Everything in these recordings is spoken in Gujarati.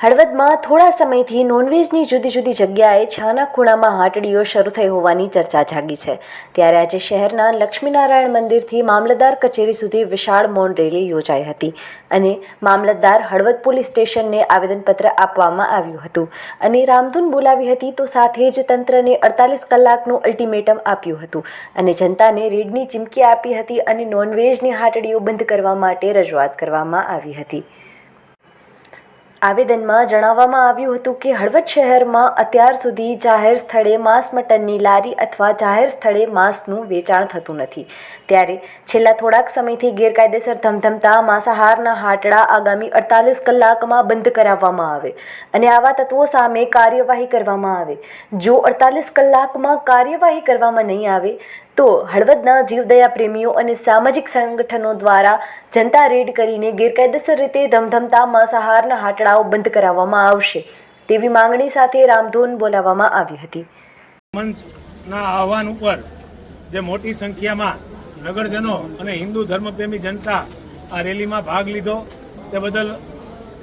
હળવદમાં થોડા સમયથી નોનવેજની જુદી જુદી જગ્યાએ છાના ખૂણામાં હાટડીઓ શરૂ થઈ હોવાની ચર્ચા જાગી છે। ત્યારે આજે શહેરના લક્ષ્મીનારાયણ મંદિરથી મામલતદાર કચેરી સુધી વિશાળ મૌન રેલી યોજાઈ હતી અને મામલતદાર હળવદ પોલીસ સ્ટેશનને આવેદનપત્ર આપવામાં આવ્યું હતું અને રામધૂન બોલાવી હતી તો સાથે જ તંત્રને 48 કલાકનું અલ્ટિમેટમ આપ્યું હતું અને જનતાને રેડની ચીમકી આપી હતી અને નોનવેજની હાટડીઓ બંધ કરવા માટે રજૂઆત કરવામાં આવી હતી। આવેદનમાં જણાવવામાં આવ્યું હતું કે હળવદ શહેરમાં અત્યાર સુધી જાહેર સ્થળે માંસ મટનની લારી અથવા જાહેર સ્થળે માંસનું વેચાણ થતું નથી, ત્યારે છેલ્લા થોડાક સમયથી ગેરકાયદેસર ધમધમતા માંસાહારના હાટડા આગામી 48 કલાકમાં બંધ કરાવવામાં આવે અને આવા તત્વો સામે કાર્યવાહી કરવામાં આવે। જો 48 કલાકમાં કાર્યવાહી કરવામાં નહીં આવે તો હળવદના જીવદયા પ્રેમીઓ અને સામાજિક સંગઠનો દ્વારા જનતા રેડ કરીને ગેરકાયદેસર રીતે ધમધમતા માંસાહારના હાટડાઓ બંધ કરાવવામાં આવશે તેવી માંગણી સાથે રામધૂન બોલાવવામાં આવી હતી। મંચના આહવાન ઉપર જે મોટી સંખ્યામાં નગરજનો અને હિન્દુ ધર્મપ્રેમી જનતા આ રેલીમાં ભાગ લીધો તે બદલ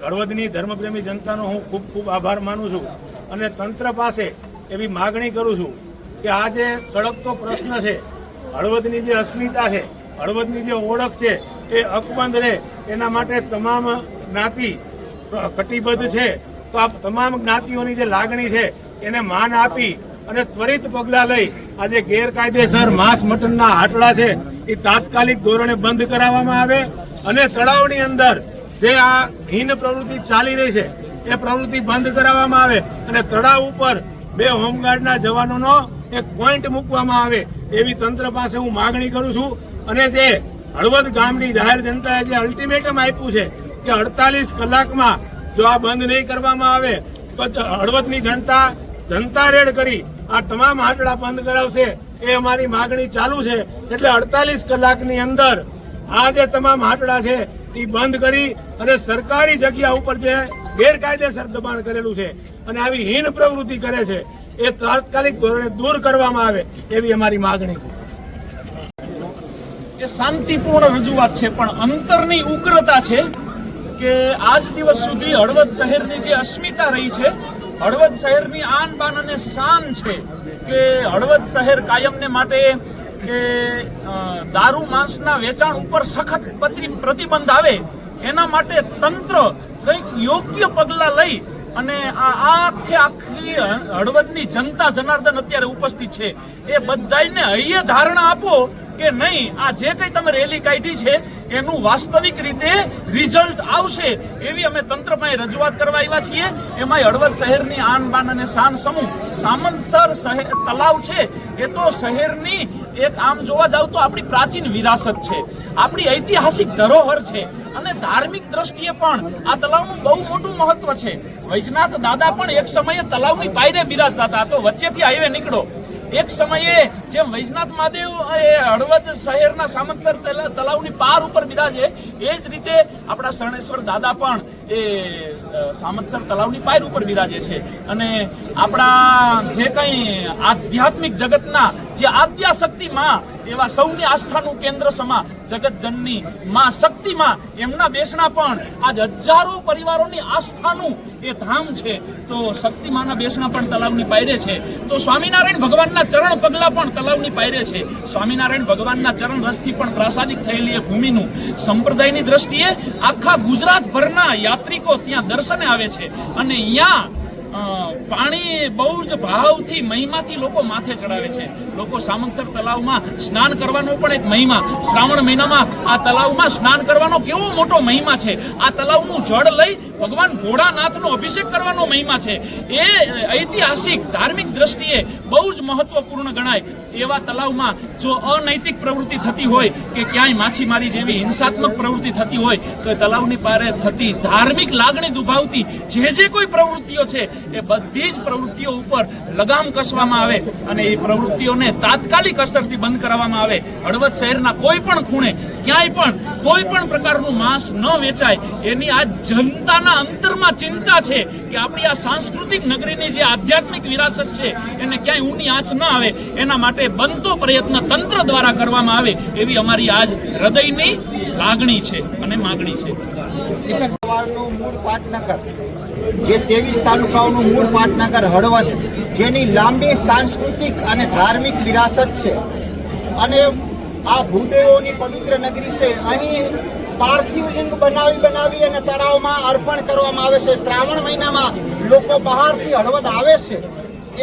હળવદની ધર્મપ્રેમી જનતાનો હું ખૂબ ખૂબ આભાર માનું છું અને તંત્ર પાસે એવી માગણી કરું છું કે આ જે સળગતો પ્રશ્ન છે, હળવદની જે અસ્મિતા છે, હળવદની જે ઓળખ છે એ અકબંધ રહે એના માટે તમામ જ્ઞાતિ કટિબદ્ધ છે। તો આ તમામ જ્ઞાતિઓની જે લાગણી છે એને માન આપી અને ત્વરિત પગલાં લઈ આજે ગેરકાયદેસર માંસ મટનના હાટડા છે એ તાત્કાલિક ધોરણે બંધ કરાવવામાં આવે અને તળાવની અંદર જે આ હીન પ્રવૃત્તિ ચાલી રહી છે એ પ્રવૃત્તિ બંધ કરાવવામાં આવે અને તળાવ ઉપર 2 હોમગાર્ડના જવાનોનો એક પોઈન્ટ મૂકવામાં આવે એવી તંત્ર પાસે હું માગણી કરું છું। અને જે હળવદ ગામની જાહેર જનતાએ જે અલ્ટિમેટમ આપ્યું છે કે 48 કલાકમાં જો આ બંધ નહીં કરવામાં આવે તો હળવદની જનતા રેડ કરી આ તમામ હાટડા બંધ કરાવશે એ અમારી માગણી ચાલુ છે। એટલે 48 કલાકની અંદર આ જે તમામ હાટડા છે એ બંધ કરી અને સરકારી જગ્યા ઉપર જે ગેરકાયદેસર દબાણ કરેલું છે અને આવી હીન પ્રવૃત્તિ કરે છે એ તાત્કાલિક ધોરણે દૂર કરવામાં આવે એવી અમારી માગણી છે। એ શાંતિપૂર્ણ રજૂઆત છે પણ અંતરની ઉગ્રતા છે કે આજ દિવસ સુધી હળવદ શહેરની જે અસ્મિતા રહી છે, હળવદ શહેરની આન બાન અને શાન છે કે હળવદ શહેર કાયમને માટે કે દારૂ માંસના વેચાણ ઉપર સખત પ્રતિબંધ આવે એના માટે તંત્ર કંઈક યોગ્ય પગલાં લઈ અને આખી હળવદની જનતા જનાર્દન અત્યારે ઉપસ્થિત છે એ બધાને હૈયે ધારણા આપો કે નહીં આ જે કંઈ તમે રેલી કાઢી છે એનું વાસ્તવિક રીતે રિઝલ્ટ આવશે એવી અમે તંત્ર પાસે રજૂઆત કરવા આવ્યા છીએ। એમાં હળવદ શહેરની આન બાન અને શાન સમૂહ સામંતસર શહેર તલાવ છે એ તો શહેરની એક આમ જોવા જાવ તો આપણી પ્રાચીન વિરાસત છે, આપણી ઐતિહાસિક ધરોહર છે અને ધાર્મિક દ્રષ્ટિએ પણ આ તલાવનું બહુ મોટું મહત્વ છે। વૈજનાથ દાદા પણ એક સમયે તલાવની પાયરે બિરાજતા હતા, તો વચ્ચેથી હાઈવે નીકળો એક સમયે જેમ વૈજનાથ મહાદેવ એ હળવદ શહેરના સામંતસર તલાવની પાર ઉપર બિરાજે એ જ રીતે આપણા શરણેશ્વર દાદા પણ એ સામંતસર તલાવની પાર ઉપર બિરાજે છે અને આપણા જે કંઈ આધ્યાત્મિક જગતના જે આદ્યાશક્તિ માં એવા સૌની આસ્થાનું કેન્દ્ર સમા જગતજનની માં શક્તિમાં એમના બેસણા પણ આજ હજારો પરિવારોની આસ્થાનું એ ધામ છે। તો શક્તિમાના બેસણા પણ તલાવની પાયરે છે, તો સ્વામિનારાયણ ભગવાનના ચરણ પગલા પણ તલાવની પાયરે છે। સ્વામિનારાયણ ભગવાનના ચરણ રસથી પણ પ્રાસાદિક થયેલી એ ભૂમિનું સંપ્રદાયની દ્રષ્ટિએ આખા ગુજરાતભરના યાત્રિકો ત્યાં દર્શને આવે છે અને અહીંયા પાણી બહુ જ ભાવથી મહિમાથી લોકો માથે ચડાવે છે। લોકો સામંતસર તલાવમાં સ્નાન કરવાનો પણ એક મહિમા, શ્રાવણ મહિનામાં આ તલાવમાં સ્નાન કરવાનો કેવો મોટો મહિમા છે, આ તલાવનું જળ લઈ ભગવાન ભોળાનાથનો અભિષેક કરવાનો મહિમા છે, એ ઐતિહાસિક ધાર્મિક દ્રષ્ટિએ બહુ જ મહત્વપૂર્ણ ગણાય। એવા તલાવમાં જો અનૈતિક પ્રવૃત્તિ થતી હોય કે ક્યાંય માછીમારી જેવી હિંસાત્મક પ્રવૃત્તિ થતી હોય તો એ તલાવની પારે થતી ધાર્મિક લાગણી દુભાવતી જે કોઈ પ્રવૃત્તિઓ છે એ બધી જ પ્રવૃત્તિઓ ઉપર લગામ કસવામાં આવે અને એ પ્રવૃત્તિઓને તાત્કાલિક અસરથી બંધ કરવામાં આવે। હળવદ શહેરના કોઈ પણ ખૂણે ક્યાંય પણ કોઈ પણ પ્રકારનું માંસ ન વેચાય એની આ જનતાના અંતરમાં ચિંતા છે કે આપણી આ સાંસ્કૃતિક નગરીની જે આધ્યાત્મિક વિરાસત છે એને ક્યાંય ઊની આંચ ન આવે એના માટે બનતો પ્રયત્ન તંત્ર દ્વારા કરવામાં આવે એવી અમારી આજ હૃદયની લાગણી છે અને માગણી છે. નું મૂળ પાટનગર, જે 23 તાલુકાઓનું મૂળ પાટનગર હળવદ, જેની લાંબી સાંસ્કૃતિક અને ધાર્મિક વિરાસત છે અને આ ભૂદેવોની પવિત્ર નગરી છે. અહીં પાર્થિવ લિંગ બનાવી અને તળાવમાં અર્પણ કરવામાં આવે છે. શ્રાવણ મહિનામાં લોકો બહારથી હળવદ આવે છે.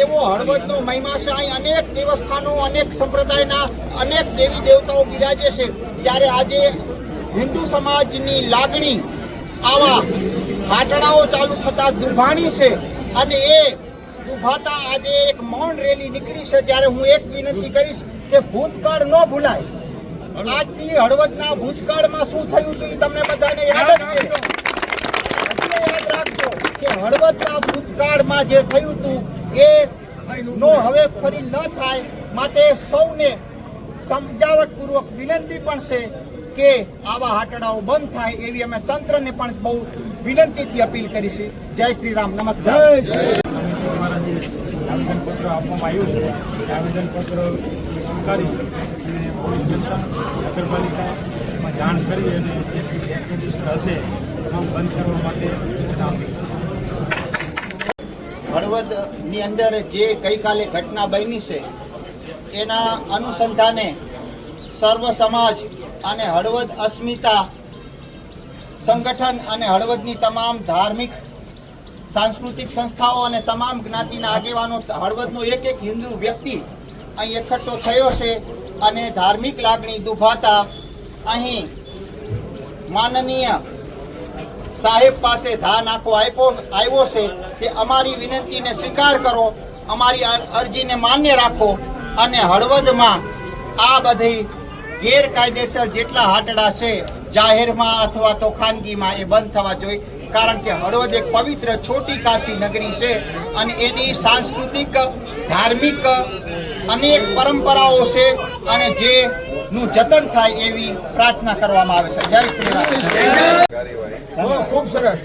એવો હળવદનો મહિમા છે. અહીં અનેક દેવસ્થાનો, અનેક સંપ્રદાયના અનેક દેવી દેવતાઓ બિરાજે છે. ત્યારે આજે હિન્દુ સમાજની લાગણી આવા હાટડાઓ ચાલુ થતા દુભાણી છે અને એ દુભાતા આજે એક મૌન રેલી નીકળી છે. ત્યારે હું એક વિનંતી કરીશ કે ભૂતકાળ ન ભૂલાય. આજથી હળવદના ભૂતકાળમાં શું થયું હતું એ તમને બધાને યાદ જ છે. યાદ રાખજો કે હળવદના ભૂતકાળમાં જે થયું હતું એ નો હવે ફરી ન થાય. માટે સૌને સમજાવટપૂર્વક વિનંતી પણ છે કે આવા હાટડાઓ બંધ થાય એવી અમે તંત્રને પણ બહુ વિનંતીથી અપીલ કરીશું. જય શ્રી રામ. નમસ્કાર. અમારા જે આવેદનપત્ર આપવામાં આવ્યું છે એ આવેદનપત્ર સ્વીકારી અને પોલીસ સ્ટેશન નગરપાલિકામાં જાણ કરી અને જે ગેરકાયદેસર હશે તમામ બંધ કરવા માટે સૂચના આપી. હળવદની અંદર જે ગઈકાલે ઘટના બની છે એના અનુસંધાને સર્વ સમાજ અને હળવદ અસ્મિતા સંગઠન અને હળવદની તમામ ધાર્મિક સાંસ્કૃતિક સંસ્થાઓ અને તમામ જ્ઞાતિના આગેવાનો, હળવદનો એક હિન્દુ વ્યક્તિ અહીં એકઠો થયો છે અને ધાર્મિક લાગણી દુભાતા અહીં માનનીય સાહેબ પાસે ધા નાખો આવ્યો છે કે અમારી વિનંતીને સ્વીકાર કરો, અમારી અરજીને માન્ય રાખો અને હળવદમાં આ બધી ગેરકાયદેસર જેટલા હાટડા છે જાહેરમાં અથવા તો ખાનગીમાં એ બંધ થવા જોઈએ. કારણ કે હળવદ એક પવિત્ર છોટી કાશી નગરી છે અને એની સાંસ્કૃતિક, ધાર્મિક અનેક પરંપરાઓ છે અને જેનું જતન થાય એવી પ્રાર્થના કરવામાં આવે છે. જય શ્રી રામ. ખૂબ સરસ.